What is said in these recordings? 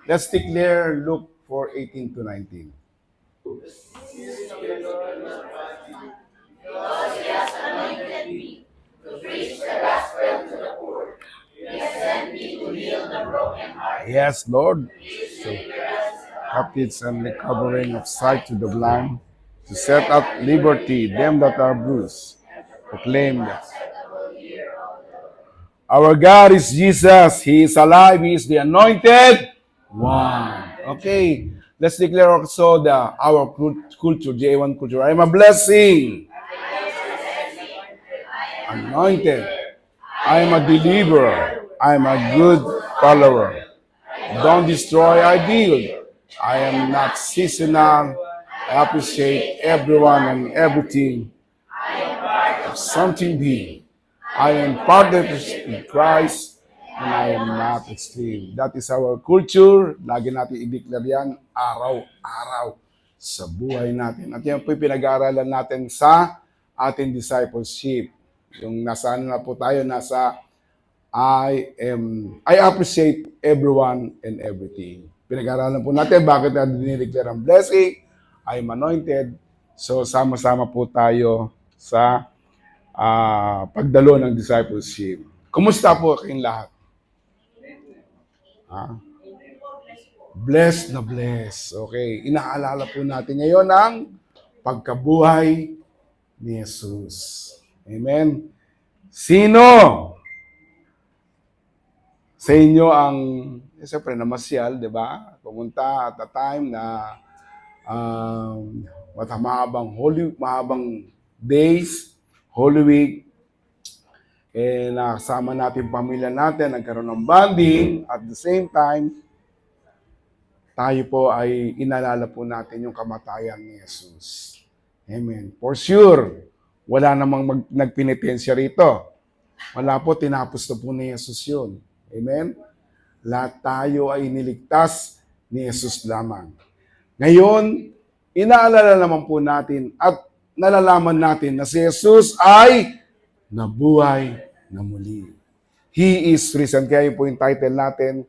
Let's declare Luke 4:18 to 19. Yes, Lord. So, captives and recovering of sight to the blind, to set at liberty them that are bruised, proclaim that our God is Jesus. He is alive. He is the anointed one. Okay. Let's declare also our culture, J1 culture. I am a blessing. Anointed. I am a deliverer. I am a good follower. Don't destroy, I build. I am not seasonal. I appreciate everyone and everything. Something big. I am partner with Christ and I am not extreme. That is our culture. Lagi natin i-declare yan araw-araw sa buhay natin. At yan po yung pinag-aaralan natin sa ating discipleship. Yung nasa na po tayo, nasa I appreciate everyone and everything. Pinag-aaralan po natin bakit natin dinideclare ang blessing. I am anointed. So sama-sama po tayo sa pagdalo ng discipleship. Kumusta po kayong lahat? Blessed na blessed. Okay. Inaalala po natin ngayon ang pagkabuhay ni Jesus. Amen. Sino sa inyo ang, siyempre, namasyal, di ba? Pumunta at a time na mahabang days, Holy Week, nakasama natin pamilya natin, nagkaroon ng bonding, at the same time, tayo po ay inalala po natin yung kamatayan ni Jesus. Amen. For sure, wala namang nagpinitensya rito. Wala po, tinapos na po ni Jesus yun. Amen? Lahat tayo ay iniligtas ni Jesus lamang. Ngayon, inaalala naman po natin at nalalaman natin na si Jesus ay nabuhay na muli. He is risen. Kaya yun po yung title natin,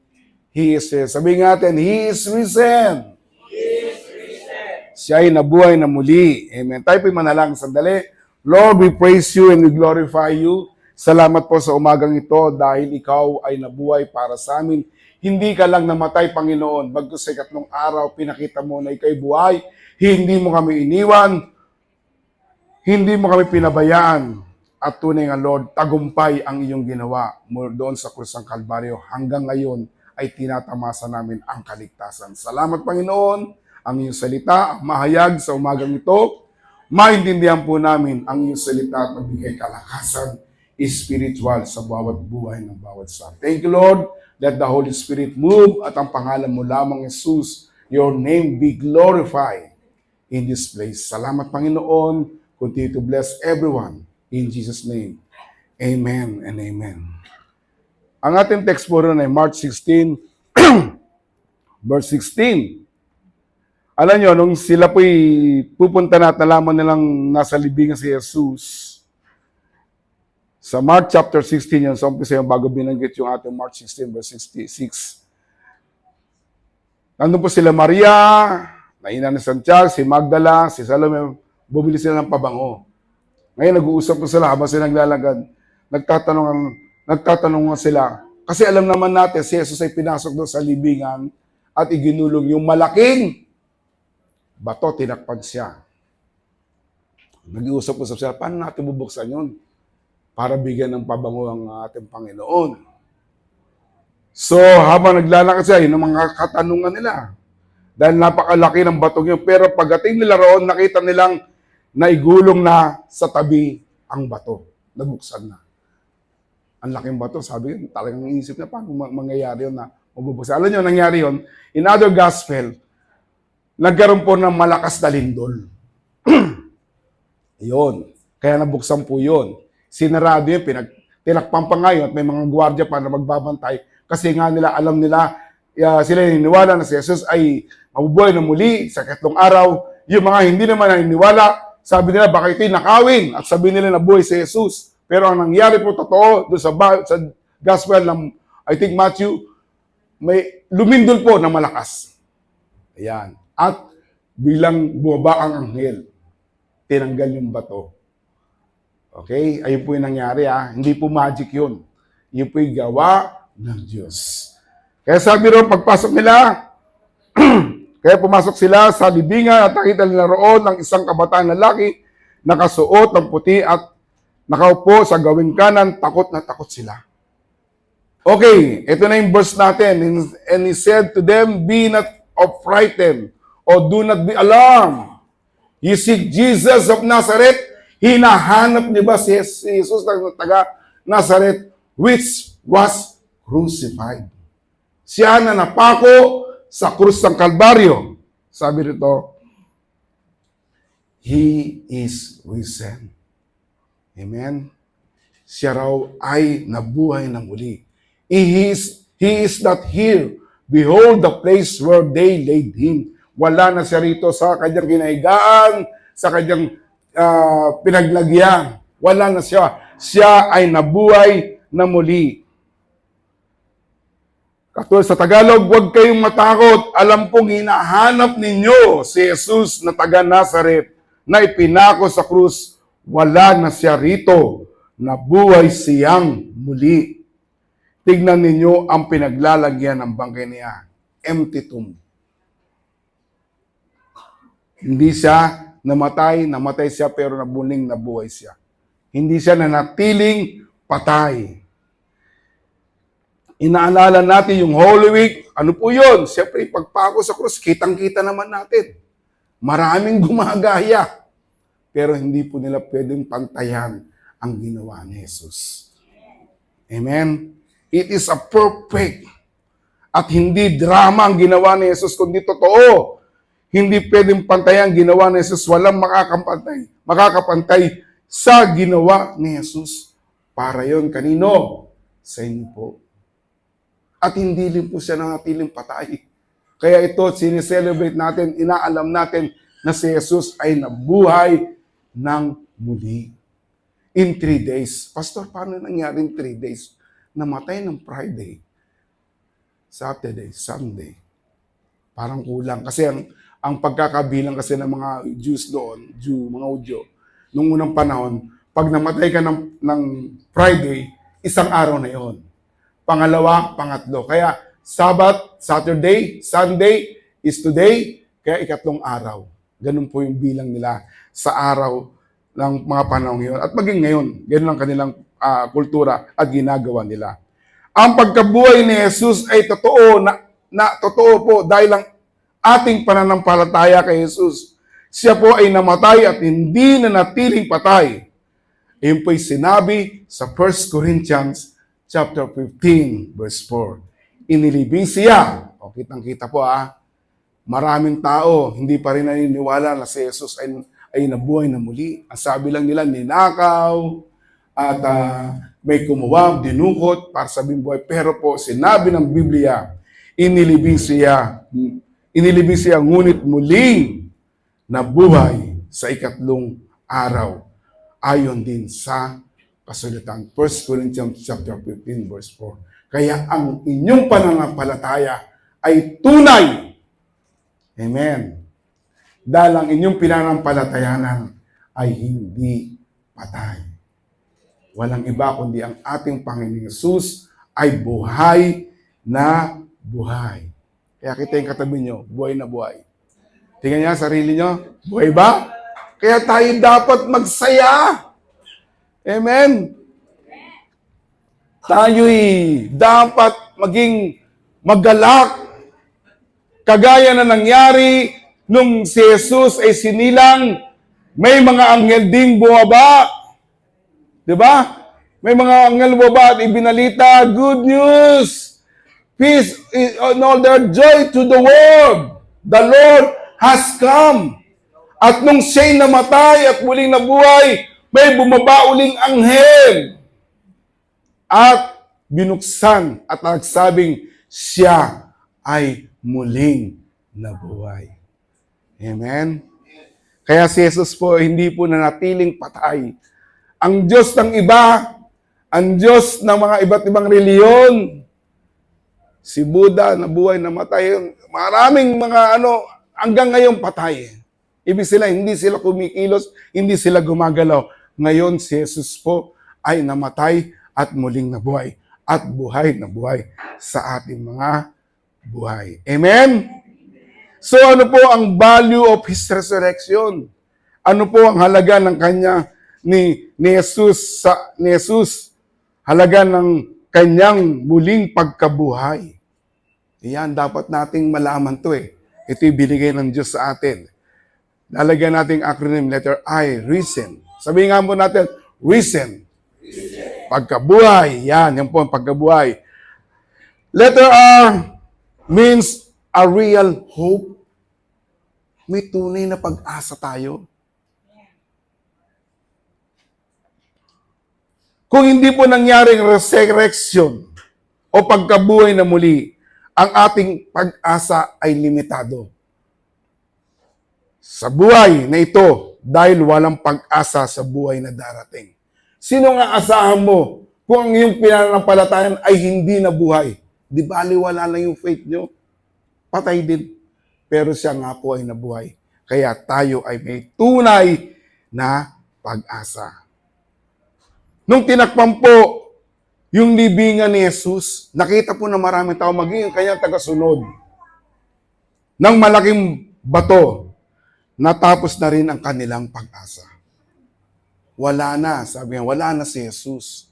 He is risen. Sabihin natin, He is risen. He is risen. Siya ay nabuhay na muli. Amen. Tayo po yung manalangin sandali. Lord, we praise you and we glorify you. Salamat po sa umagang ito dahil ikaw ay nabuhay para sa amin. Hindi ka lang namatay, Panginoon. Bagkus sa ikatlong araw, pinakita mo na ikaw'y buhay. Hindi mo kami iniwan. Hindi mo kami pinabayaan. At tunay nga, Lord, tagumpay ang iyong ginawa mo doon sa krus ng Kalbaryo. Hanggang ngayon ay tinatamasa namin ang kaligtasan. Salamat, Panginoon. Ang iyong salita, mahayag sa umagang ito. Maintindihan po namin ang iyong salita at magbigay kalakasan spiritual sa bawat buhay ng bawat sa. Thank you, Lord. Let the Holy Spirit move at ang pangalan mo lamang, Jesus, your name be glorified in this place. Salamat, Panginoon. Continue to bless everyone. In Jesus' name. Amen and amen. Ang ating text po rin ay Mark 16, verse 16. Alam nyo, nung sila po'y pupunta na at nalaman nilang nasa libingan si Jesus, sa Mark chapter 16, yan, sa umpisa yung bago binanggit yung ating Mark 16, verse 66. Nandun po sila Maria, na ina ni Santiago, si Magdala, si Salome, bumili sila ng pabango. Ngayon, nag-uusap po sila habang sila naglalagad. Nagtatanong sila. Kasi alam naman natin, si Jesus ay pinasok doon sa libingan at iginulong yung malaking bato, tinakpan siya. Nag-uusap po sila, paano natin bubuksan yun? Para bigyan ng pabango ang ating Panginoon. So, habang naglalakad siya, yun ang mga katanungan nila. Dahil napakalaki ng batong yun. Pero pagdating nila roon, nakita nilang naigulong na sa tabi ang bato. Nabuksan na. Ang laking bato, sabi yun, talagang iisip na paano mangyayari yun na mabubuksan. Alam nyo, nangyari yun, in other gospel, nagkaroon po ng malakas na lindol. Yun. Kaya nabuksan po yun. Sinarado yun, tinakpan pa ngayon at may mga gwardiya pa na magbabantay kasi nga nila, alam nila, sila naniniwala na si Jesus ay mabubuhay na muli sa ikatlong araw. Yung mga hindi naman naniniwala, sabi nila baka ito'y nakawin at sabi nila na buhay si Jesus. Pero ang nangyari po totoo doon sa gospel ng, I think, Matthew, may lumindol po na malakas. Ayan. At bilang bumaba ang anghel, tinanggal yung bato. Okay? Ayun po yung nangyari Hindi po magic yun. Yun po yung gawa ng Diyos. Kaya sabi ron, pagpasok nila, kaya pumasok sila sa libingan at nakita nila roon ng isang kabataan lalaki, nakasuot ng puti at nakaupo sa gawing kanan, takot na takot sila. Okay, ito na yung verse natin. And he said to them, be not frightened, or do not be alarmed. You seek Jesus of Nazareth. Hinahanap niyo ba si Jesus na taga Nazareth, which was crucified. Siya na napako sa krus ng Kalbaryo. Sabi rito, He is risen. Amen? Siya raw ay nabuhay na muli. He is not here. Behold the place where they laid him. Wala na siya rito sa kanyang kinahigaan, sa kanyang pinaglagyan. Wala na siya. Siya ay nabuhay na muli. Katulad sa Tagalog, huwag kayong matakot. Alam pong hinahanap ninyo si Jesus na taga Nazareth na ipinako sa krus. Wala na siya rito. Nabuhay siyang muli. Tignan ninyo ang pinaglalagyan ng bangkay niya. Empty tomb. Hindi siya namatay siya pero nabuhay siya. Hindi siya nanatiling patay. Inaalala natin yung Holy Week. Ano po yun? Siyempre, pagpako sa krus, kitang-kita naman natin. Maraming gumagaya. Pero hindi po nila pwedeng pantayan ang ginawa ni Jesus. Amen? It is a perfect at hindi drama ang ginawa ni Jesus, kundi totoo. Hindi pwedeng pantayan ang ginawa ni Jesus. Walang makakapantay sa ginawa ni Jesus. Para yon kanino? Sa inyo po. At hindi rin po siya nangatiling patay. Kaya ito, sineselebrate natin, inaalam natin na si Jesus ay nabuhay ng muli. In 3 days. Pastor, paano nangyari in 3 days? Namatay ng Friday, Saturday, Sunday. Parang kulang. Kasi ang pagkakabilang kasi ng mga Jews doon, mga Udyo, nung unang panahon, pag namatay ka ng Friday, isang araw na yon. Pangalawa, pangatlo. Kaya Sabbath, Saturday, Sunday is today, kaya ikatlong araw. Ganun po yung bilang nila sa araw ng mga panahon ngayon. At maging ngayon, ganun ang kanilang kultura at ginagawa nila. Ang pagkabuhay ni Jesus ay totoo na totoo po dahil ang ating pananampalataya kay Jesus. Siya po ay namatay at hindi na natiling patay. Iyon po'y sinabi sa 1 Corinthians chapter 15 verse 4. Inilibing siya. O kitang-kita po maraming tao hindi pa rin naniniwala na si Jesus ay nabuhay na muli. Ang sabi lang nila, ninakaw, at may kumuha, dinukot para sabing buhay. Pero po, sinabi ng Biblia, inilibing siya, ngunit muling nabuhay sa ikatlong araw. Ayon din sa kasulatan, 1 Corinthians chapter 15, verse 4. Kaya ang inyong pananampalataya ay tunay. Amen. Dahil ang inyong pinanampalatayanan ay hindi patay. Walang iba kundi ang ating Panginoong Hesus ay buhay na buhay. Kaya kita yung katabi nyo, buhay na buhay. Tingnan niya sarili nyo, buhay ba? Kaya tayo dapat magsaya. Amen? Tayo'y dapat maging magalak. Kagaya na nangyari nung si Jesus ay sinilang, may mga anghel ding bumaba. Diba? May mga anghel bumaba at ibinalita, good news, peace, and all their joy to the world. The Lord has come. At nung siya'y namatay at muling nabuhay, may bumaba uling anghel. At binuksan at nagsabing, siya ay muling nabuhay. Amen? Kaya si Jesus po, hindi po nanatiling patay. Ang Diyos ng iba, ang Diyos ng mga iba't ibang reliyon, Si Buddha, nabuhay, namatay. Maraming mga hanggang ngayon patay. Ibig sila, hindi sila kumikilos, hindi sila gumagalaw. Ngayon, si Jesus po ay namatay at muling nabuhay. At buhay na buhay sa ating mga buhay. Amen? So ano po ang value of His resurrection? Ano po ang halaga ng kanya ni Jesus? Halaga ng kanyang muling pagkabuhay. Yan, dapat nating malaman to eh. Ito'y binigay ng Diyos sa atin. Lalagyan nating acronym letter I, risen. Sabihin nga po natin, risen. Pagkabuhay. Yan po ang pagkabuhay. Letter R means a real hope. May tunay na pag-asa tayo. Kung hindi po nangyaring resurrection o pagkabuhay na muli, ang ating pag-asa ay limitado. Sa buhay na ito, dahil walang pag-asa sa buhay na darating. Sino nga asahan mo kung ang iyong pinanampalatayaan ay hindi na buhay? Di bali wala na yung faith nyo? Patay din. Pero siya nga po ay nabuhay. Kaya tayo ay may tunay na pag-asa. Nung tinakpan po yung libingan ni Jesus, nakita po na maraming tao maging kanyang tagasunod. Ng malaking bato, natapos na rin ang kanilang pag-asa. Wala na, sabi niya, wala na si Jesus.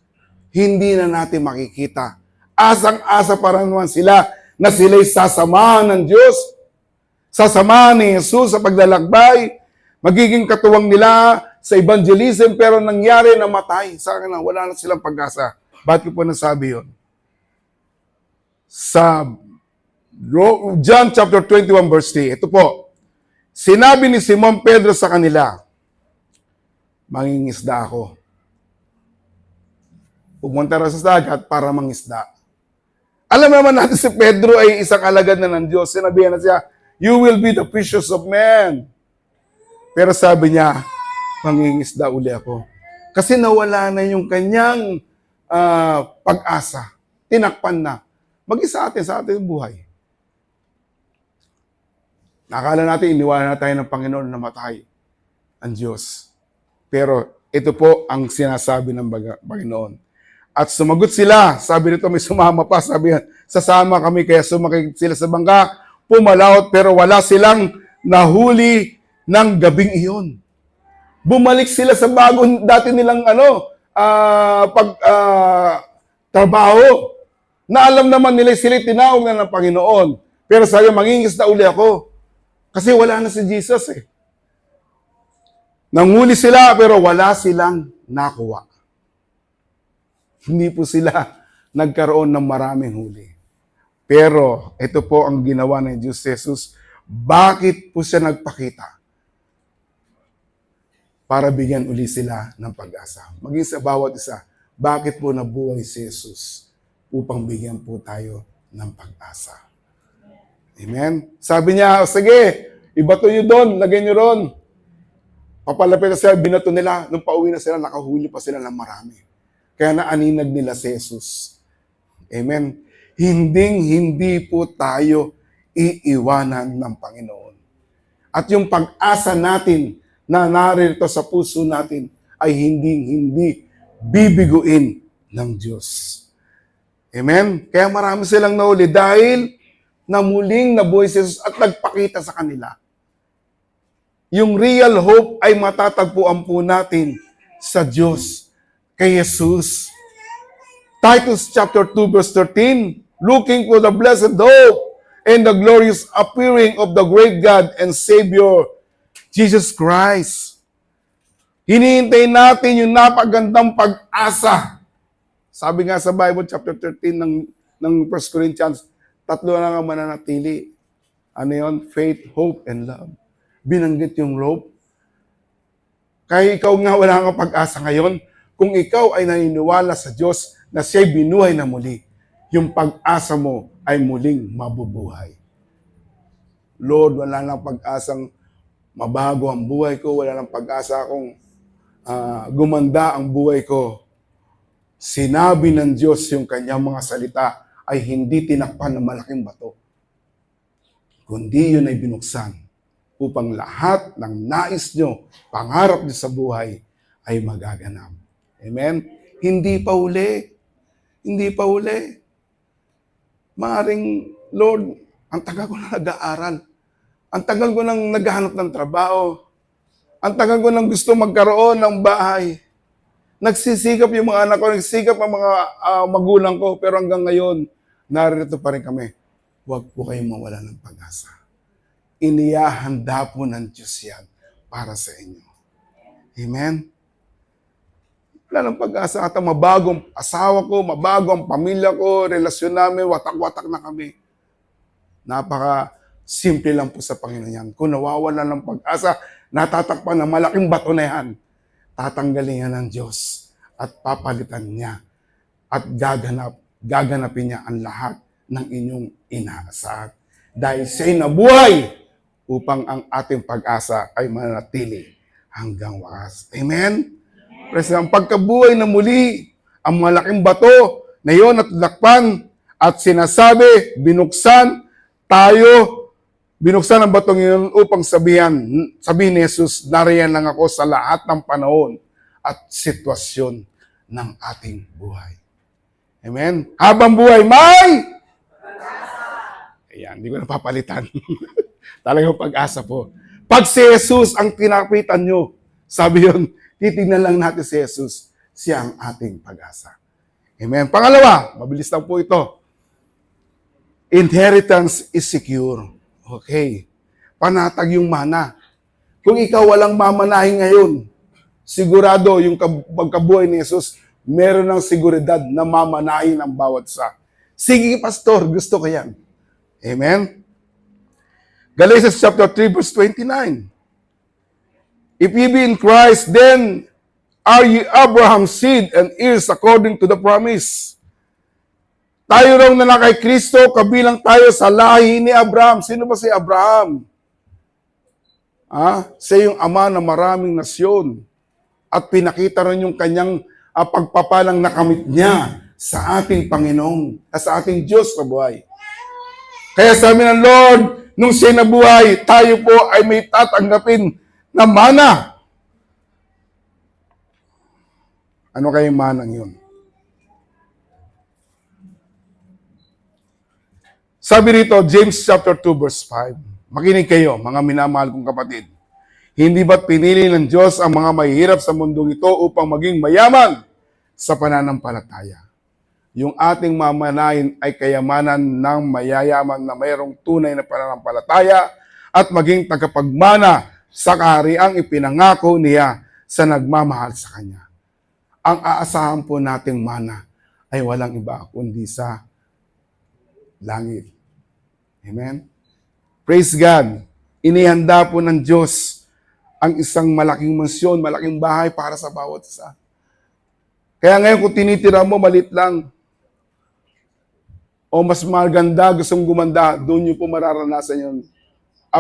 Hindi na natin makikita. Asang-asa para naman sila na sila'y sasamahan ng Diyos. Sasamahan ni Jesus sa paglalakbay. Magiging katuwang nila sa evangelism, pero nangyari na matay. Sa akin na, wala na silang pag-asa. Bakit ko po nasabi yun? Sa John chapter 21 verse 3, ito po, sinabi ni Simon Pedro sa kanila, mangingisda ako. Pumunta na sa dagat para mangisda. Alam naman natin si Pedro ay isang alagad na ng Diyos. Sinabihan na siya, you will be the fishers of men. Pero sabi niya, mangingisda uli ako. Kasi nawala na yung kanyang pag-asa. Tinakpan na. Mag-isa atin sa ating buhay. Nakala natin, iniwala na tayo ng Panginoon na matay ang Diyos. Pero ito po ang sinasabi ng Panginoon. At sumagot sila. Sabi nito, may sumama pa. Sabi yan, sasama kami kaya sumakit sila sa bangka. Pumalaot pero wala silang nahuli ng gabing iyon. Bumalik sila sa bagong dati nilang trabaho. Na alam naman nila sila tinawag na ng Panginoon. Pero sabi, mangingisda uli ako. Kasi wala na si Jesus eh. Nanguli sila pero wala silang nakuha. Hindi po sila nagkaroon ng maraming huli. Pero ito po ang ginawa ng Diyos Jesus. Bakit po siya nagpakita? Para bigyan uli sila ng pag-asa. Maging sa bawat isa, bakit po nabuhay si Jesus? Upang bigyan po tayo ng pag-asa. Amen? Sabi niya, sige, ibato nyo doon, lagay nyo ron. Papalapit na sila, binato nila. Nung pauwi na sila, nakahuli pa sila ng marami. Kaya naaninag nila si Jesus. Amen? Hindi po tayo iiwanan ng Panginoon. At yung pag-asa natin na narito sa puso natin ay hindi bibiguin ng Diyos. Amen? Kaya marami silang nauli dahil na muling nabuhay si Jesus at nagpakita sa kanila. Yung real hope ay matatagpuan po natin sa Diyos, kay Jesus. Titus chapter 2 verse 13, looking for the blessed hope and the glorious appearing of the great God and Savior, Jesus Christ. Hinihintay natin yung napagandang pag-asa. Sabi nga sa Bible chapter 13 ng 1 Corinthians, tatlo na nga mananatili. Ano yun? Faith, hope, and love. Binanggit yung hope. Kaya ikaw nga wala kang pag-asa ngayon, kung ikaw ay naniniwala sa Diyos na siya'y binuhay na muli, yung pag-asa mo ay muling mabubuhay. Lord, wala nang pag-asang mabago ang buhay ko, wala nang pag-asa akong gumanda ang buhay ko. Sinabi ng Diyos yung kanyang mga salita ay hindi tinakpan ng malaking bato, kundi yun ay binuksan upang lahat ng nais nyo, pangarap nyo sa buhay ay magaganap. Amen? Hindi pa uli. Hindi pa uli. Maaring, Lord, ang tagal ko na nag-aaral. Ang tagal ko nang naghahanap ng trabaho. Ang tagal ko nang gusto magkaroon ng bahay. Nagsisikap yung mga anak ko, nagsisikap ang mga magulang ko, pero hanggang ngayon, narito pa rin kami. Huwag po kayong mawala ng pag-asa. Inihahanda po ng Diyos yan para sa inyo. Amen? Wala ng pag-asa at mabagong asawa ko, mabagong pamilya ko, relasyon namin, watak-watak na kami. Napaka-simple lang po sa Panginoon yan. Kung nawawala ng pag-asa, natatakpan ng malaking bato na yan, tatanggalin yan ng Diyos at papalitan niya at gaganapin niya ang lahat ng inyong inaasahan. Dahil siya'y nabuhay upang ang ating pag-asa ay manatili hanggang wakas. Amen? Kasi ang pagkabuhay na muli, ang malaking bato na iyon at lakpan at sinasabi, binuksan ang batong iyon upang sabihin ni Jesus, nariyan lang ako sa lahat ng panahon at sitwasyon ng ating buhay. Amen? Habang buhay, may ayan, hindi ko napapalitan. Talagang pag-asa po. Pag si Jesus ang tinapitan nyo, sabi yun, titignan lang natin si Jesus, siya ang ating pag-asa. Amen. Pangalawa, mabilis lang po ito. Inheritance is secure. Okay. Panatag yung mana. Kung ikaw walang mamanahin ngayon, sigurado yung pagkabuhay ni Jesus, meron ng seguridad na mamanahin ang bawat isa. Sige, pastor, gusto ko yan. Amen. Galatians chapter 3 verse 29. If ye be in Christ, then are ye Abraham's seed and heirs according to the promise. Tayo raw na kay Kristo, kabilang tayo sa lahi ni Abraham. Sino ba si Abraham? Siya yung ama ng maraming nasyon. At pinakita rin yung kanyang pagpapalang nakamit niya sa ating Panginoong, sa ating Diyos na buhay. Kaya sabi ng Lord, nung siya nabuhay, tayo po ay may tatanggapin na mana. Ano kayong manang yun? Sabi rito, James chapter 2 verse 5. Makinig kayo, mga minamahal kong kapatid. Hindi ba't pinili ng Diyos ang mga mahihirap sa mundong ito upang maging mayaman sa pananampalataya? Yung ating mamanahin ay kayamanan ng mayayaman na mayroong tunay na pananampalataya at maging tagapagmana sa kahariang ipinangako niya sa nagmamahal sa Kanya. Ang aasahan po nating mana ay walang iba kundi sa langit. Amen? Praise God! Inihanda po ng Diyos ang isang malaking mansyon, malaking bahay para sa bawat isa. Kaya ngayon kung tinitira mo, malit lang. O mas maganda, gustong gumanda, doon nyo po mararanasan yun.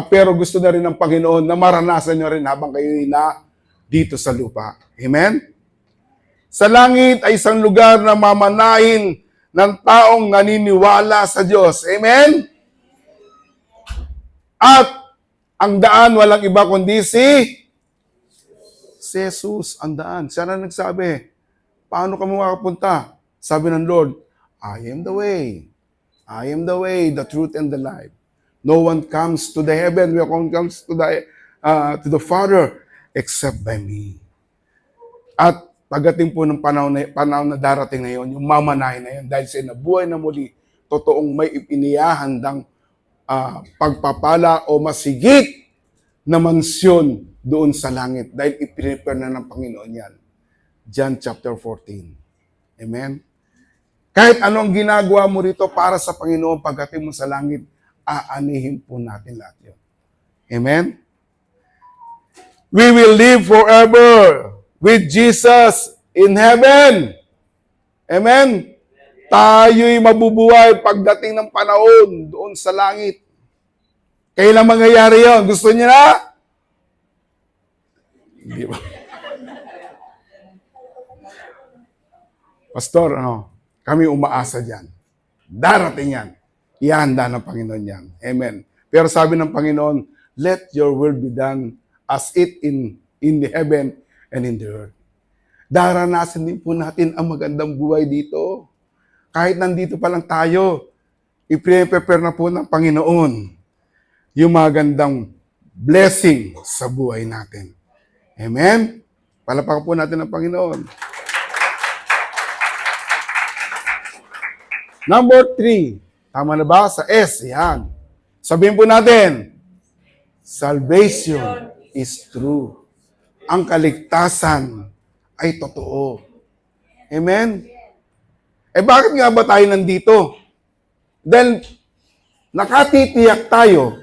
Pero gusto na rin ng Panginoon na maranasan nyo rin habang kayo na dito sa lupa. Amen? Sa langit ay isang lugar na mamanahin ng taong naniniwala sa Diyos. Amen? At ang daan walang iba kundi si Jesus ang daan. Siya na nagsabi, paano ka makakapunta? Sabi ng Lord, I am the way. I am the way, the truth, and the life. No one comes to the heaven, no one comes to the Father except by me. At pagdating po ng panahon na darating ngayon, yung mamanahin na yun, dahil siya nabuhay na muli, totoong may inihahandang pagpapala o masigit na mansyon doon sa langit dahil iprepare na ng Panginoon yan. John chapter 14. Amen? Kahit anong ginagawa mo rito para sa Panginoon pagdating mo sa langit, aanihin po natin lahat yun. Amen? We will live forever with Jesus in heaven. Amen? Tayo'y mabubuhay pagdating ng panahon doon sa langit. Kailan mangyayari yun? Gusto niyo na? Hindi ba? Pastor, kami umaasa dyan. Darating yan. Ihanda ng Panginoon yan. Amen. Pero sabi ng Panginoon, let your will be done as it in the heaven and in the earth. Daranasan din po natin ang magandang buhay dito. Kahit nandito pa lang tayo, i-prepare na po ng Panginoon yung magandang blessing sa buhay natin. Amen? Palapakan po natin ang Panginoon. Number 3. Tama na ba? Sa S. Yan. Sabihin po natin, salvation is true. Ang kaligtasan ay totoo. Amen? Bakit nga ba tayo nandito? Dahil nakatitiyak tayo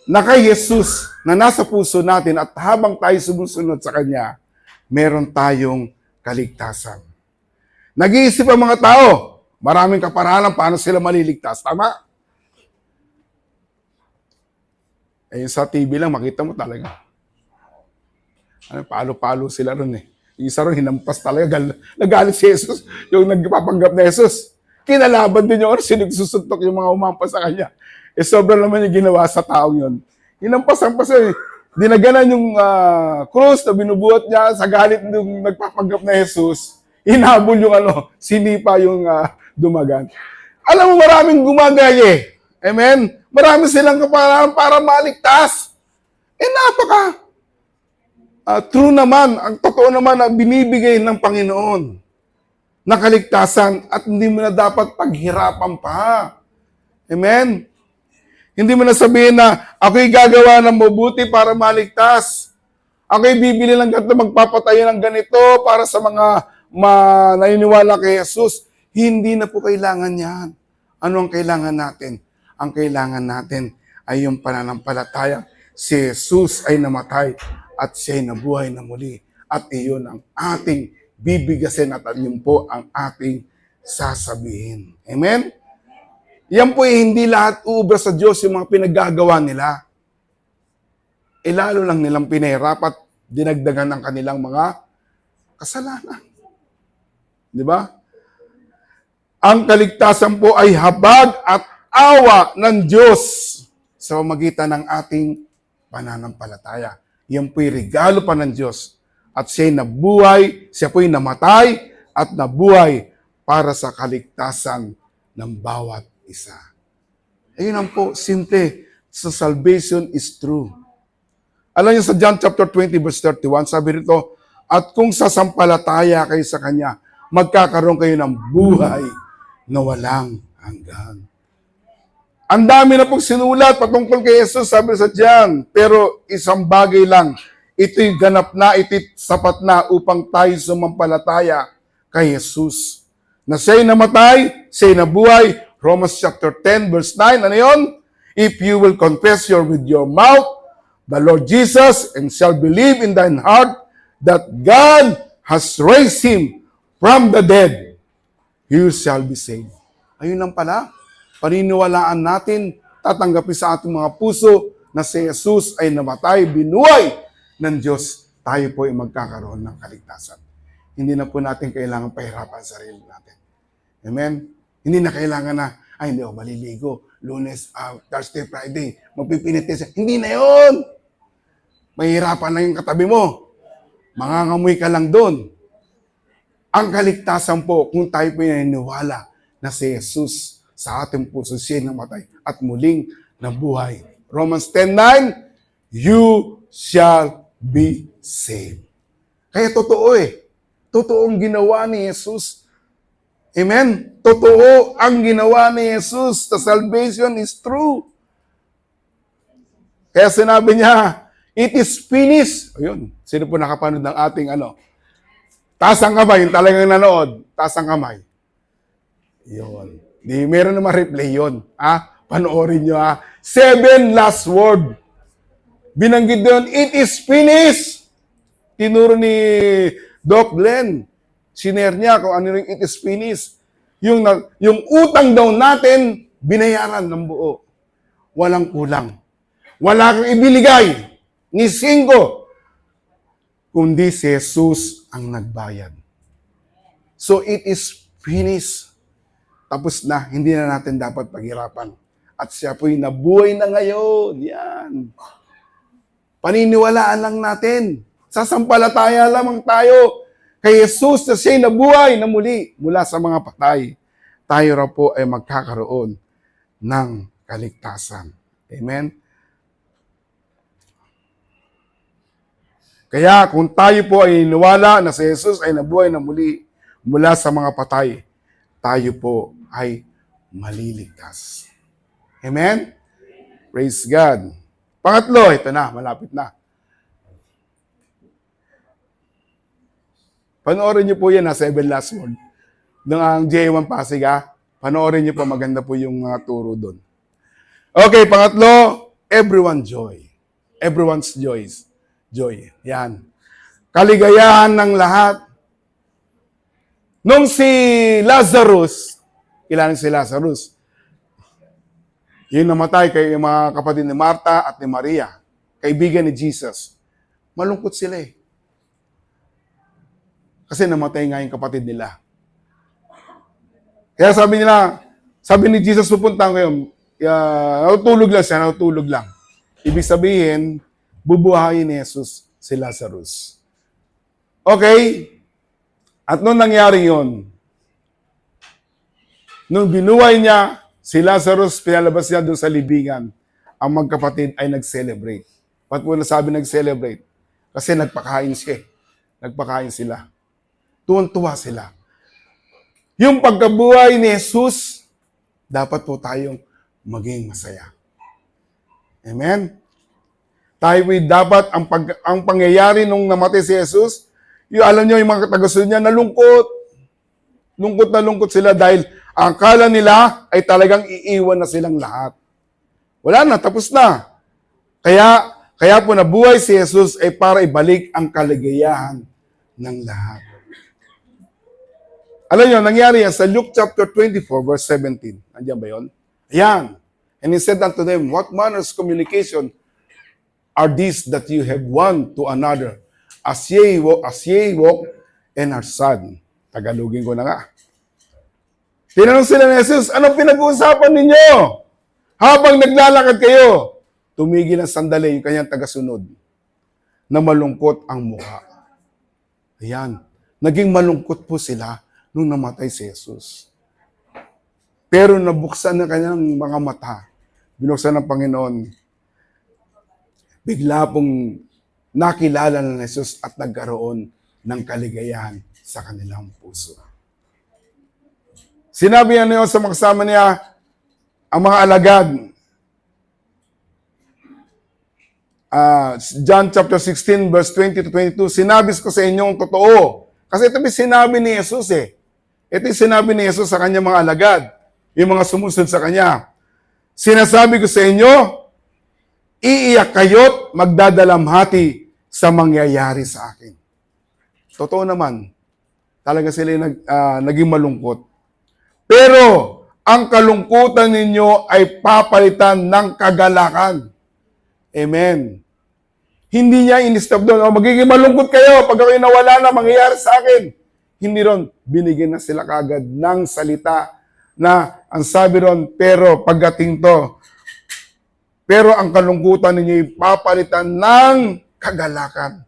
na kay Jesus na nasa puso natin at habang tayo sumusunod sa Kanya, meron tayong kaligtasan. Nag-iisip ang mga tao, maraming kaparalan paano sila maliligtas. Tama? Sa TV lang, makita mo talaga. Palo-palo sila ron eh. Yung isa ron, hinampas talaga. Nagalit si Jesus, yung nagpapanggap na Jesus. Kinalaban din yung sinigsusuntok yung mga umampas sa Kanya. Sobrang naman yung ginawa sa taong yun. Hinampas-ampas eh. Dinaganan yung krus na binubuhat niya sa galit ng nagpapanggap na Jesus. Hinabol yung sinipa yung dumagan. Alam mo, maraming gumagay. Amen? Marami silang kapalaran para maligtas. Napaka true naman, ang totoo naman ang binibigay ng Panginoon na kaligtasan at hindi mo na dapat paghirapan pa. Amen? Hindi mo na sabihin na ako'y gagawa ng mabuti para maligtas. Ako'y bibili ng ganito, magpapatayo ng ganito para sa mga naniniwala kay Jesus. Hindi na po kailangan yan. Ano ang kailangan natin? Ang kailangan natin ay yung pananampalataya. Si Jesus ay namatay at siya'y nabuhay na muli. At iyon ang ating bibigasin at yun po ang ating sasabihin. Amen? Yan po hindi lahat uubra sa Diyos yung mga pinaggagawa nila. Lalo lang nilang pinahirap at dinagdagan ng kanilang mga kasalanan. Di ba? Ang kaligtasan po ay habag at awa ng Diyos sa pamamagitan ng ating pananampalataya. Yan po'y regalo pa ng Diyos. At siya'y nabuhay, siya po'y namatay at nabuhay para sa kaligtasan ng bawat isa. Ayun ang po, simple. So salvation is true. Alam niyo sa John chapter 20 verse 31, sabi rito, at kung sasampalataya kayo sa Kanya, magkakaroon kayo ng buhay na walang hanggan. Ang dami na pong sinulat patungkol kay Jesus, sabi sa John, pero isang bagay lang, ito'y ganap na, ito'y sapat na upang tayo sumampalataya kay Jesus. Na siya'y namatay, siya'y nabuhay. Romans chapter 10 verse 9, ano yun? If you will confess with your mouth the Lord Jesus and shall believe in thine heart that God has raised Him from the dead, you shall be saved. Ayun lang pala, paniniwalaan natin, tatanggapin sa ating mga puso na si Jesus ay namatay, binuhay ng Diyos, tayo po ay magkakaroon ng kaligtasan. Hindi na po natin kailangan pahirapan sa sarili natin. Amen? Hindi na kailangan na, hindi ako maliligo. Lunes, Thursday, Friday, magpipinitis. Hindi na yun! Mahirapan lang yung katabi mo. Mangangamoy ka lang doon. Ang kaligtasan po, kung tayo po naniniwala na si Jesus sa ating puso, siya namatay at muling nabuhay. Romans 10:9, you shall be saved. Kaya totoo Totoo ang ginawa ni Jesus. Amen? Totoo ang ginawa ni Jesus. The salvation is true. Kaya sinabi niya, it is finished. Ayun, sino po nakapanood ng ating taas ang kamay, yung talagang nanood, taas ang kamay. Yun. Di, meron naman replay yun. Panoorin nyo 7 last word. Binanggit doon, it is finished. Tinuro ni Doc Glenn. Siner niya kung ano yung it is finished. Yung utang daw natin, binayaran ng buo. Walang kulang. Wala kang ibiligay ni 5, kundi si Jesus ang nagbayad. So it is finished. tapos na, hindi na natin dapat paghirapan. At siya po'y nabuhay na ngayon. Yan. Paniniwalaan lang natin. Sasampalataya lamang tayo kay Jesus na siya'y nabuhay na muli mula sa mga patay. Tayo raw po ay magkakaroon ng kaligtasan. Amen? Kaya kung tayo po ay iniwala na si Jesus ay nabuhay na muli mula sa mga patay, tayo po ay maliligtas. Amen? Praise God. Pangatlo, ito na, malapit na. Panoorin niyo po yan, Seven Last Word. Nung ang J1 Pasig, panoorin niyo po, maganda po yung mga turo doon. Okay, pangatlo, everyone joy. Everyone's joy. Yan. Kaligayahan ng lahat. Nung si Lazarus, kilala si Lazarus, yung namatay kay mga kapatid ni Marta at ni Maria, kaibigan ni Jesus, malungkot sila eh. Kasi namatay nga yung kapatid nila. Kaya sabi ni Jesus, pupuntahan kayo, natutulog lang. Ibig sabihin, bubuhayin ni Jesus si Lazarus. Okay? At nung nangyari yon, nung binuhay niya, si Lazarus, pinalabas niya doon sa libingan, ang magkapatid ay nag-celebrate. Ba't mo nasabi nag-celebrate? Kasi nagpakain siya. Nagpakain sila. Tuwan-tuwa sila. Yung pagkabuhay ni Jesus, dapat po tayong maging masaya. Amen? Tayo dapat, ang pangyayari nung namatay si Jesus, yung alam nyo, yung mga taga-sunod niya, nalungkot. Lungkot na lungkot sila dahil ang akala nila ay talagang iiwan na silang lahat. Wala na, tapos na. Kaya po nabuhay si Jesus ay para ibalik ang kaligayahan ng lahat. Alam nyo, nangyari yan sa Luke chapter 24, verse 17. Andiyan ba yun? Ayan. And he said unto them, what manners communication are these that you have one to another, as ye walk and are sad? Tagalogin ko na nga. Tinanong sila ni Jesus, anong pinag-uusapan ninyo? Habang naglalakad kayo, tumigil ang sandali yung kanyang tagasunod na malungkot ang mukha. Ayan. Naging malungkot po sila nung namatay si Jesus. Pero nabuksan na kanyang mga mata. Binuksan ng Panginoon. Bigla pong nakilala na Jesus at nagkaroon ng kaligayahan sa kanilang puso. Sinabi niya sa mga kasama niya, ang mga alagad, John chapter 16, verse 20 to 22, sinabi ko sa inyong totoo. Kasi ito yung sinabi ni Jesus eh. Ito yung sinabi ni Jesus sa kanyang mga alagad, yung mga sumusunod sa kanya. Sinasabi ko sa inyo, iiyak kayo't magdadalamhati sa mangyayari sa akin. Totoo naman, talaga sila naging malungkot. Pero, ang kalungkutan ninyo ay papalitan ng kagalakan. Amen. Hindi niya in-stop doon, magiging malungkot kayo pag ako'y nawala na, mangyayari sa akin. Hindi ron, binigyan na sila kagad ng salita na ang sabi ron, pero pagdating to, pero ang kalungkutan ninyo ay papalitan ng kagalakan.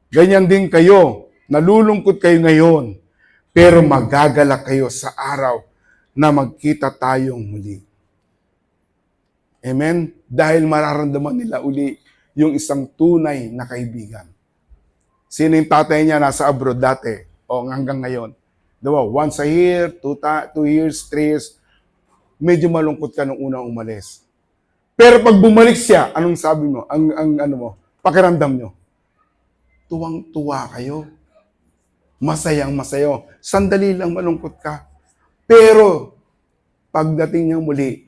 Ganyan din kayo, nalulungkot kayo ngayon, pero magagalak kayo sa araw na magkita tayong muli. Amen? Dahil mararamdaman nila uli yung isang tunay na kaibigan. Sino yung tatay niya nasa abroad dati o hanggang ngayon? Diba? Once a year, 2 years, 3 years, medyo malungkot ka nung unang umalis. Pero pag bumalik siya, anong sabi mo? Pakiramdam nyo? Tuwang-tuwa kayo. Masayang-masayo. Sandali lang malungkot ka. Pero, pagdating niya muli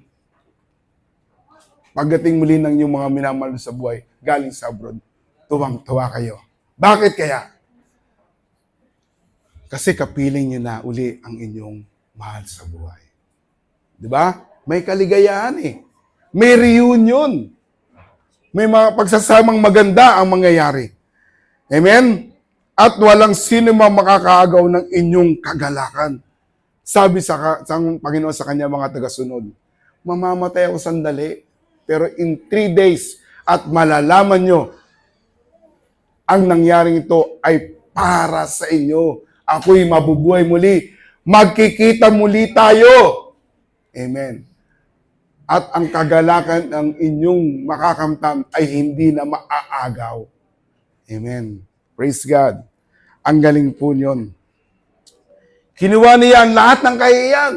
ng yung mga minamahal sa buhay, galing sa abroad, tuwang-tuwa kayo. Bakit kaya? Kasi kapiling niyo na uli ang inyong mahal sa buhay. Diba? May kaligayahan eh. May reunion. May mga pagsasamang maganda ang mangyayari. Amen? At walang sino makakaagaw ng inyong kagalakan Sabi sa Panginoon sa kanya mga tagasunod, mamamatay ako sandali, pero in 3 days at malalaman nyo ang nangyaring ito ay para sa inyo. Ako'y mabubuhay muli. Magkikita muli tayo. Amen. At ang kagalakan ng inyong makakamtan ay hindi na maaagaw. Amen. Praise God. Ang galing po yun. Kinuha niya ang lahat ng kahihiyan.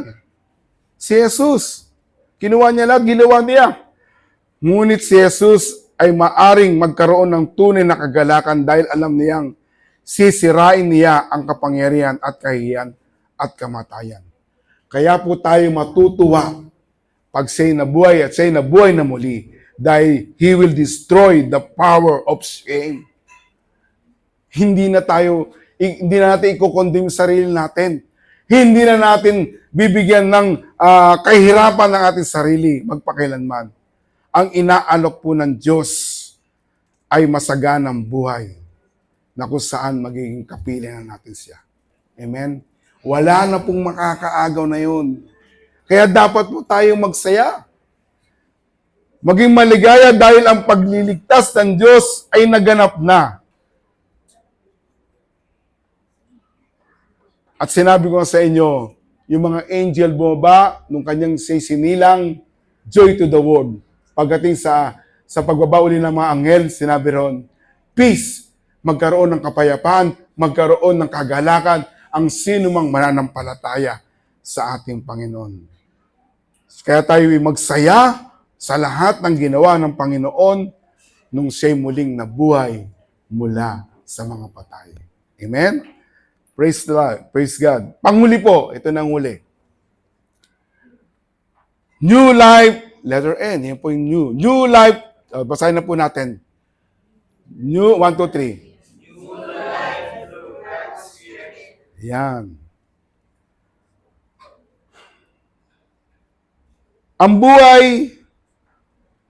Si Jesus. Kinuha niya lahat, ginawa niya. Ngunit si Jesus ay maaring magkaroon ng tunay na kagalakan dahil alam niyang sisirain niya ang kapangyarihan at kahihiyan at kamatayan. Kaya po tayo matutuwa pag siya'y nabuhay at siya'y nabuhay na muli dahil He will destroy the power of shame. Hindi na natin i-condemn sarili natin. Hindi na natin bibigyan ng kahirapan ng ating sarili magpakailanman. Ang inaalok po ng Diyos ay masaganang buhay na kung saan magiging kapiling natin siya. Amen? Wala na pong makakaagaw na yun. Kaya dapat po tayong magsaya. Maging maligaya dahil ang pagliligtas ng Diyos ay naganap na. At sinabi ko sa inyo, yung mga angel bumaba nung kanyang sinilang, joy to the world. Pagdating sa pagbaba uli ng mga anghel, sinabi ron, peace, magkaroon ng kapayapaan, magkaroon ng kagalakan, ang sinumang mananampalataya sa ating Panginoon. Kaya tayo magsaya sa lahat ng ginawa ng Panginoon nung siya'y muling nabuhay mula sa mga patay. Amen? Praise the Lord. Praise God. Panghuli po, ito nang huli. New life, letter N, yan po yung new. New life, basahin na po natin. New, 1, 2, 3. New life through God's Spirit. Yan.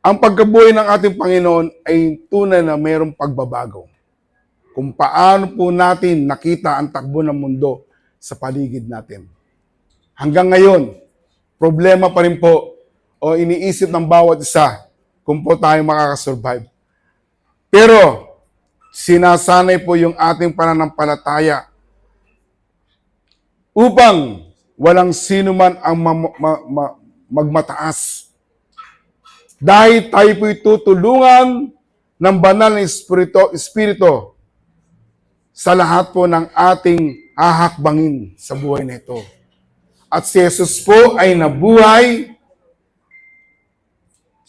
Ang pagkabuhay ng ating Panginoon ay tunay na mayroong pagbabago. Kung paano po natin nakita ang takbo ng mundo sa paligid natin. Hanggang ngayon, problema pa rin po o iniisip ng bawat isa kung po tayo makakasurvive. Pero, sinasanay po yung ating pananampalataya upang walang sino man ang magmataas. Dahil tayo po'y tutulungan ng banal na Espiritu sa lahat po ng ating hahakbangin sa buhay na ito. At si Jesus po ay nabuhay,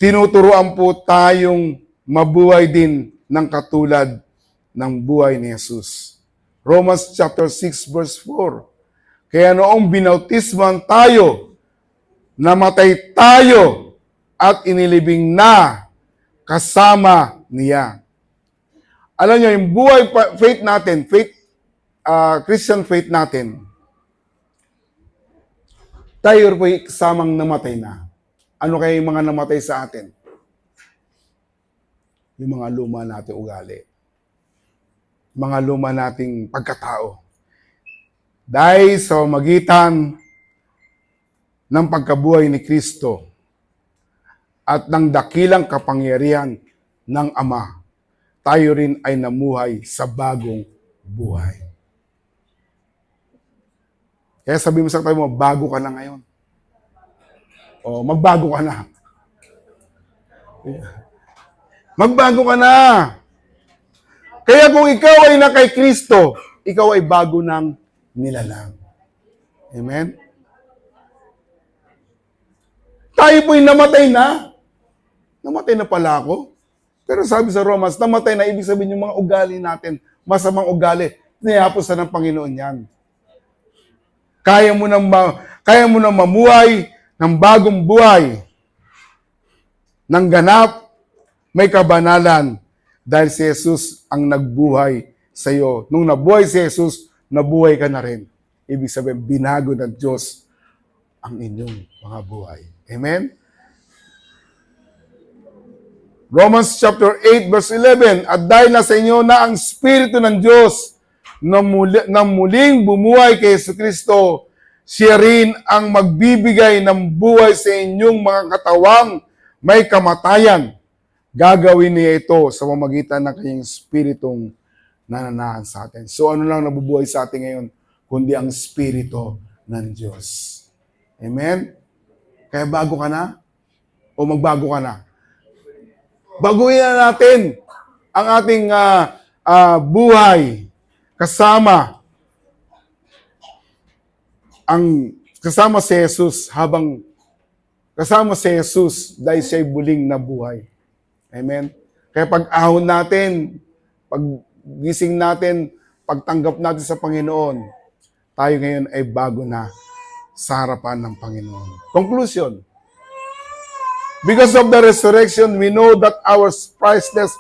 tinuturuan po tayong mabuhay din ng katulad ng buhay ni Jesus. Romans chapter 6 verse 4. Kaya noong binautisman tayo, namatay tayo at inilibing na kasama niya. Alam niyo, yung buhay faith natin, Christian faith natin, tayo po kasamang namatay na. Ano kaya yung mga namatay sa atin? Yung mga luma nating ugali. Mga luma nating pagkatao. Dahil sa magitan ng pagkabuhay ni Kristo at ng dakilang kapangyarihan ng Ama, tayo rin ay namuhay sa bagong buhay. Kaya sabi mo sa tayo mo, bago ka na ngayon. O, magbago ka na. Magbago ka na. Kaya kung ikaw ay na kay Kristo, ikaw ay bago ng nilalang. Amen? Tayo po'y namatay na. Namatay na pala ako. Pero sabi sa Romans, namatay na, ibig sabihin yung mga ugali natin, masamang ugali, niyapos na ng Panginoon yan. Kaya mo nang mamuhay ng bagong buhay, ng ganap, may kabanalan, dahil si Jesus ang nagbuhay sa iyo. Nung nabuhay si Jesus, nabuhay ka na rin. Ibig sabihin, binago ng Diyos ang inyong mga buhay. Amen? Romans chapter 8 verse 11, at dahil nasa inyo na ang Espiritu ng Diyos na muling bumuhay kay Jesucristo, Siya rin ang magbibigay ng buhay sa inyong mga katawang may kamatayan. Gagawin niya ito sa pamamagitan ng kanyang Espiritong nananahan sa atin. So ano lang nabubuhay sa atin ngayon, kundi ang Espiritu ng Diyos. Amen? Kaya bago ka na? O magbago ka na? Baguhin na natin ang ating buhay kasama si Jesus kasama si Jesus dahil siya'y buling na buhay. Amen? Kaya pag-ahon natin, pag-gising natin, pagtanggap natin sa Panginoon, tayo ngayon ay bago na sa harapan ng Panginoon. Conclusion. Because of the resurrection, we know that our priceless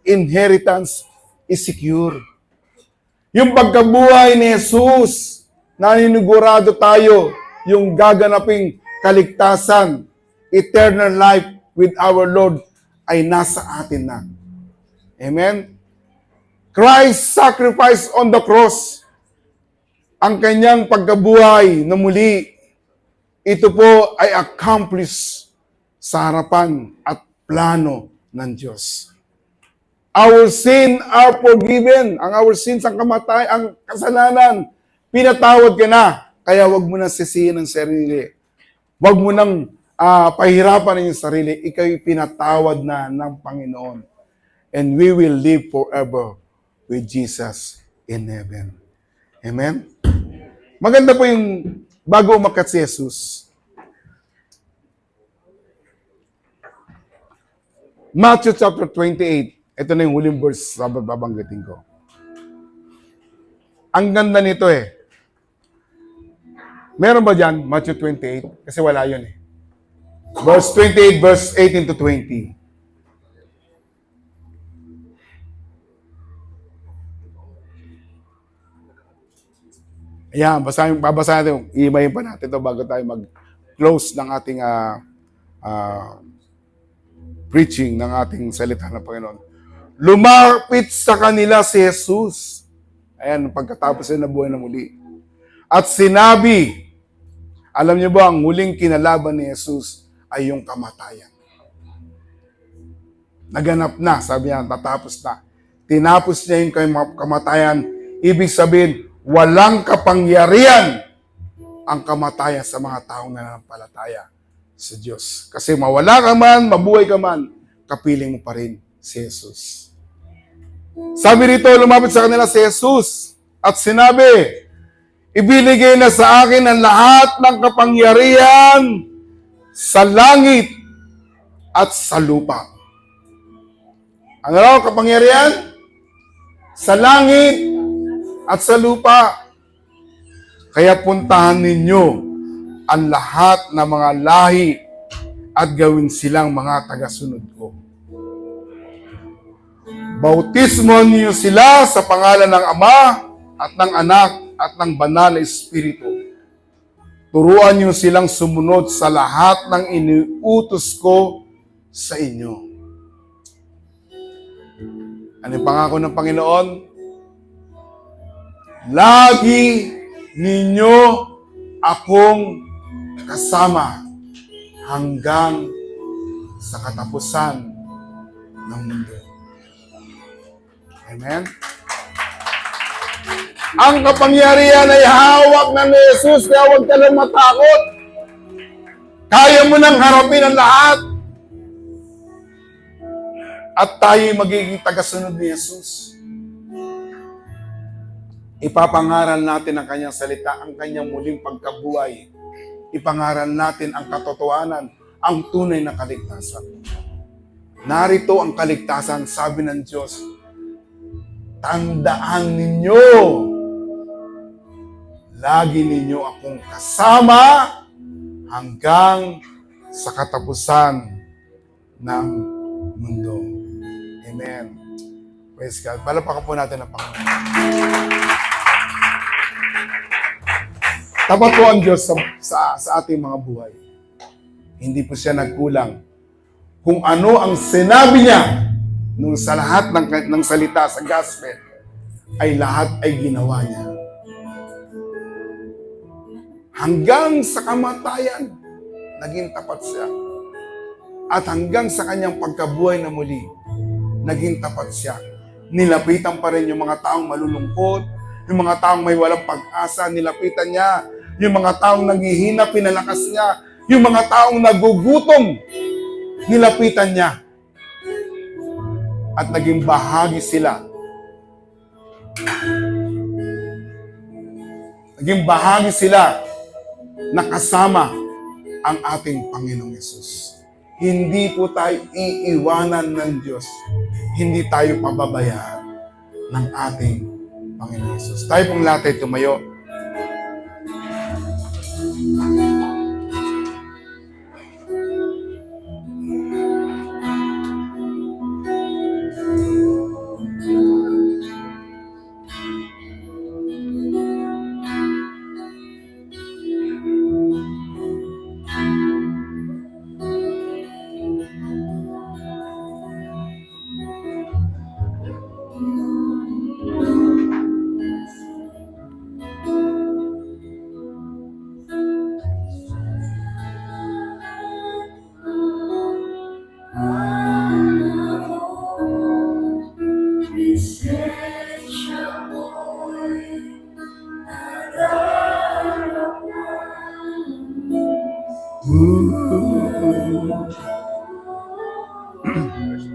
inheritance is secure. Yung pagkabuhay ni Jesus, naninigurado tayo yung gaganaping kaligtasan, eternal life with our Lord ay nasa atin na. Amen? Christ's sacrifice on the cross, ang kanyang pagkabuhay na muli, ito po ay accomplished sa harapan at plano ng Diyos. Our sin are forgiven. Ang our sins, ang kasalanan, pinatawad ka na. Kaya wag mo na sisihin ang sarili. Wag mo nang pahirapan ang iyong sarili. Ikaw'y pinatawad na ng Panginoon. And we will live forever with Jesus in heaven. Amen? Maganda po yung bago umakyat si Jesus. Matthew chapter 28. Ito na yung huling verse sa babanggitin ko. Ang ganda nito eh. Meron ba dyan? Matthew 28? Kasi wala yun eh. Verse 28, verse 18 to 20. Ayan, babasahin natin. Iibahin pa natin ito bago tayo mag-close ng ating preaching ng ating salita ng Panginoon. Lumapit sa kanila si Jesus. Ayan, pagkatapos na nabuhay na muli. At sinabi, alam niyo ba, ang huling kinalaban ni Jesus ay yung kamatayan. Naganap na, sabi niya, tatapos na. Tinapos niya yung kamatayan. Ibig sabihin, walang kapangyarihan ang kamatayan sa mga taong nananampalataya sa Diyos. Kasi mawala ka man, mabuhay ka man, kapiling mo pa rin si Jesus. Sabi rito, lumapit sa kanila si Jesus at sinabi, ibinigay na sa akin ang lahat ng kapangyarihan sa langit at sa lupa. Ano raw kapangyarihan? Sa langit at sa lupa. Kaya puntahan ninyo ang lahat ng mga lahi at gawin silang mga tagasunod ko. Bautismo niyo sila sa pangalan ng Ama at ng Anak at ng Banal na Espiritu. Turuan niyo silang sumunod sa lahat ng iniutos ko sa inyo. Ano yung pangako ng Panginoon? Lagi ninyo akong kasama hanggang sa katapusan ng mundo. Amen? Ang kapangyarihan ay hawak ng Jesus, kaya huwag ka lang matakot. Kaya mo nang harapin ang lahat. At tayo'y magiging tagasunod ni Jesus. Ipapangaral natin ang kanyang salita, ang kanyang muling pagkabuhay. Ipangaral natin ang katotohanan, ang tunay na kaligtasan. Narito ang kaligtasan, sabi ng Diyos. Tandaan ninyo, lagi ninyo akong kasama hanggang sa katapusan ng mundo. Amen. Praise God. Palapakan po natin ang Panginoon. Tapat po ang Diyos sa ating mga buhay. Hindi po siya nagkulang. Kung ano ang sinabi niya nung sa lahat ng salita sa gospel, ay lahat ay ginawa niya. Hanggang sa kamatayan, naging tapat siya. At hanggang sa kanyang pagkabuhay na muli, naging tapat siya. Nilapitan pa rin yung mga taong malulungkot, yung mga taong may walang pag-asa, nilapitan niya. Yung mga taong naghihina, pinalakas niya. Yung mga taong nagugutom, nilapitan niya. At naging bahagi sila. Naging bahagi sila na kasama ang ating Panginoong Yesus. Hindi po tayo iiwanan ng Diyos. Hindi tayo pababayaan ng ating Panginoong Yesus. Tayo pong lahat ay tumayo.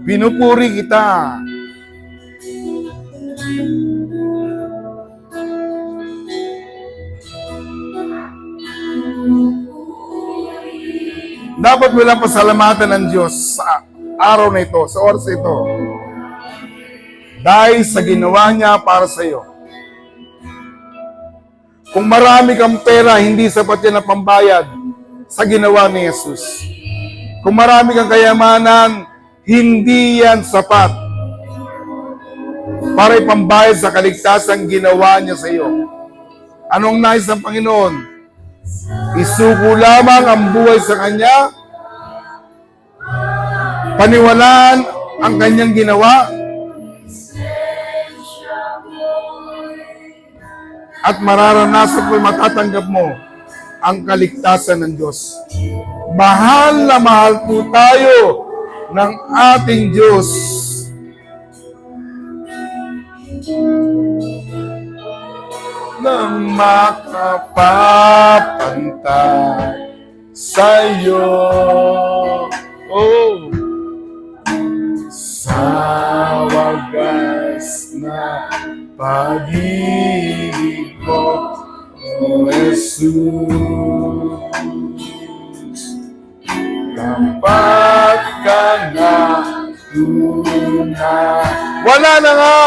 Pinupuri kita. Dapat mo lang pasalamatan ng Diyos sa araw na ito, sa oras na ito. Dahil sa ginawa niya para sa iyo. Kung marami kang pera, hindi sapat yan na pambayad sa ginawa ni Jesus. Kung marami kang kayamanan, hindi yan sapat para ipambayad sa kaligtasan ginawa niya sa iyo. Anong nais ng Panginoon? Isuko lamang ang buhay sa Kanya, paniwalaan ang Kanyang ginawa, at mararanasan mo, matatanggap mo ang kaligtasan ng Diyos. Mahal na mahal po tayo ng ating Diyos. Na makapapantay sa'yo. Oh, sa wagas na pag-ibig mo, O Jesus. Kapag ka na tunay. Wala na nga!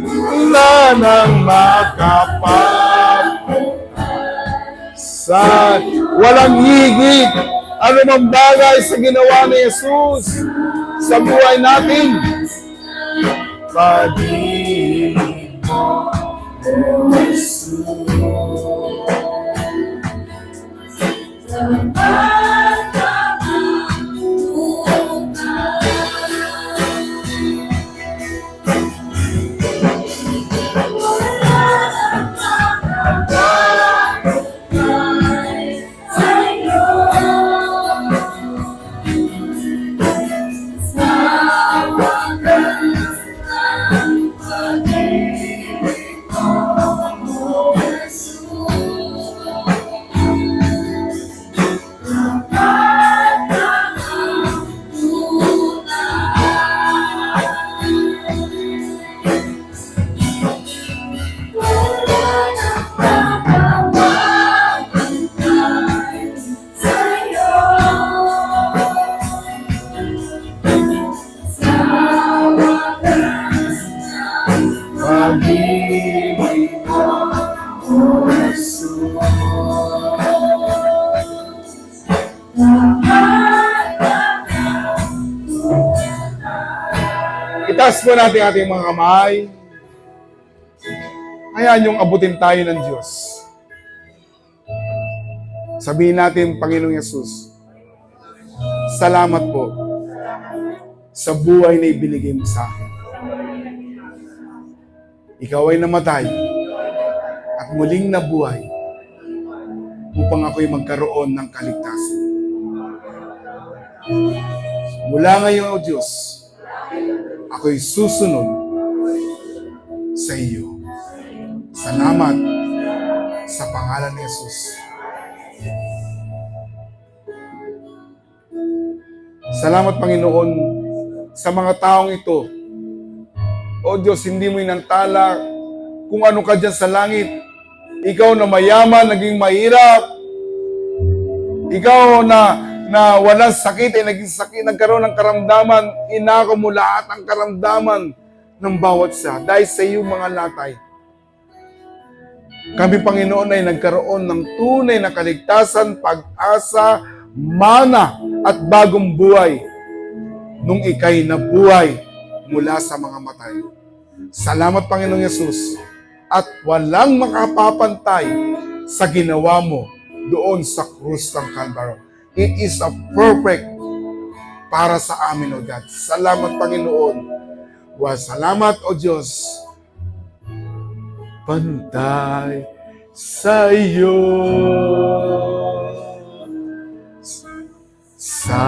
Wala nang makapagpasa. Walang higit. Ano mang bagay sa ginawa ni Jesus sa buhay natin. Pag-ibig mo, O Jesus. Itaas po natin ating mga kamay. Hayaan yung abutin tayo ng Diyos. Sabihin natin, Panginoong Yesus, salamat po sa buhay na ibinigay mo sa akin. Ikaw ay namatay muling nabuhay upang ako'y magkaroon ng kaligtasan. Mula ngayon, O Diyos, ako'y susunod sa iyo. Salamat sa pangalan ni Jesus. Salamat, Panginoon, sa mga taong ito. O Diyos, hindi mo inantala kung ano ka dyan sa langit. Ikaw na mayaman, naging mahirap. Ikaw na walang sakit, ay naging sakit, nagkaroon ng karamdaman. Inako mo lahat ang karamdaman ng bawat isa. Dahil sa iyo, mga latay, kami, Panginoon, ay nagkaroon ng tunay na kaligtasan, pag-asa, mana, at bagong buhay nung ika'y nabuhay mula sa mga matay. Salamat, Panginoong Yesus, at walang makapapantay sa ginawa mo doon sa krus ng Calvary. It is a perfect para sa amin, O God. Salamat, Panginoon. Salamat, O Diyos. Pantay sa iyo sa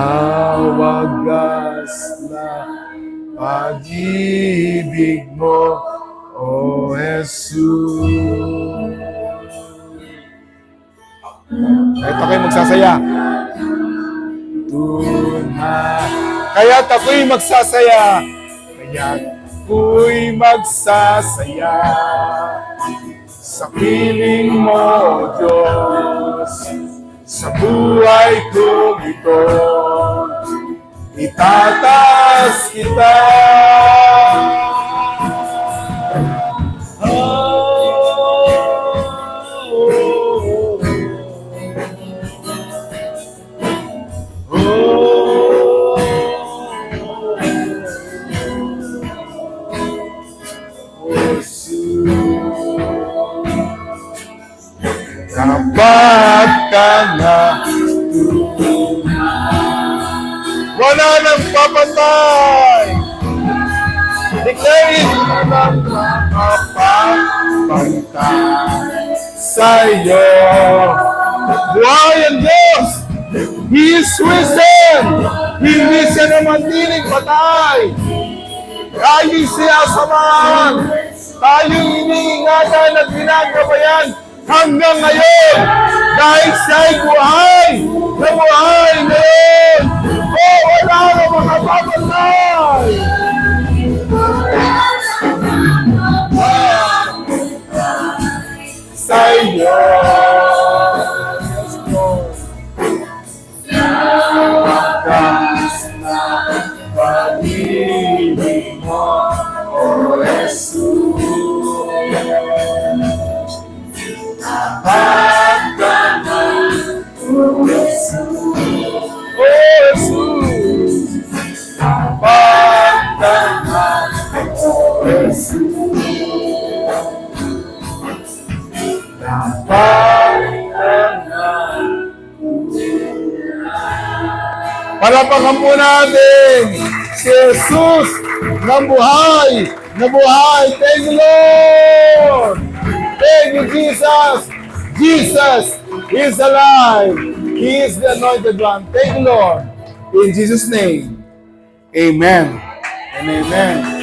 wagas na pag-ibig mo, O Jesus. Kahit ako'y magsasaya. Kaya't ako'y magsasaya. Kaya't ako'y magsasaya. Sa piling mo, O Diyos, sa buhay kong ito, itataas kita. Kapag ka na wala nang papatay, declare it, walang makapagpantay sa iyo. Buhay ang Diyos! He is risen! Hindi siya naman tinig patay. Tayo siya samahan. Tayong iniingatan at ginagabayan hanggang ngayon. Dahil siya'y buhay na buhay ngayon. Oh, wala na makapapatay. Sa iyo. Wagas na pag-ibig mo, O Jesus. Pagkaman, O Jesus. O Jesus. Pagkaman, O Jesus. Pagkaman. Palapakan po natin si Jesus na buhay, na buhay. Thank you, Lord. Thank you, Jesus. Jesus is alive. He is the anointed one. Thank you, Lord. In Jesus' name, amen and amen.